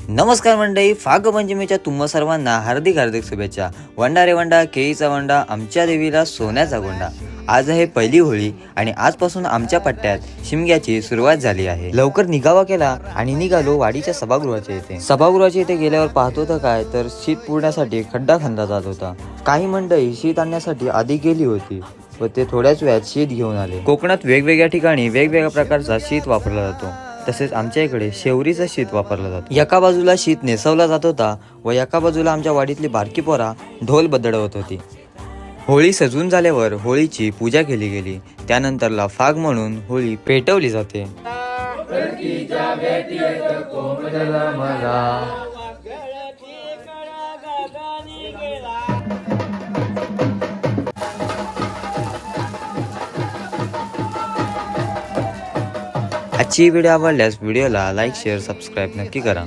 नमस्कार मंडळी, फागपंचमीच्या तुम्हा सर्वांना हार्दिक हार्दिक शुभेच्छा। वंडा रे वंडा, केळीचा वंडा, आमच्या देवीला सोन्याचा गोंडा। आज आहे पहिली होळी आणि आजपासून आमच्या पट्ट्यात शिमग्याची सुरुवात झाली आहे। लवकर निघावा केला आणि निघालो वाडीच्या सभागृहाच्या इथे। सभागृहाच्या इथे गेल्यावर पाहतो तर काय तर शीत पुरण्यासाठी खड्डा खणला जात होता। काही मंडळी शीत आणण्यासाठी आधी गेली होती व ते थोड्याच वेळात शीत घेऊन आले। कोकणात वेगवेगळ्या ठिकाणी वेगवेगळ्या प्रकारचा शीत वापरला जातो। तसेच आमच्या इकडे शेवरीचा शीत वापरला जातो। एका बाजूला शीत नेसवला जात होता व एका बाजूला आमच्या वाडीतली बारकी पोरा ढोल बदलवत होती। होळी सजून झाल्यावर होळीची पूजा केली गेली। त्यानंतरला फाग म्हणून होळी पेटवली जाते। आजची व्हिडिओ आवडल्यास व्हिडिओला लाईक शेअर सबस्क्राईब नक्की करा।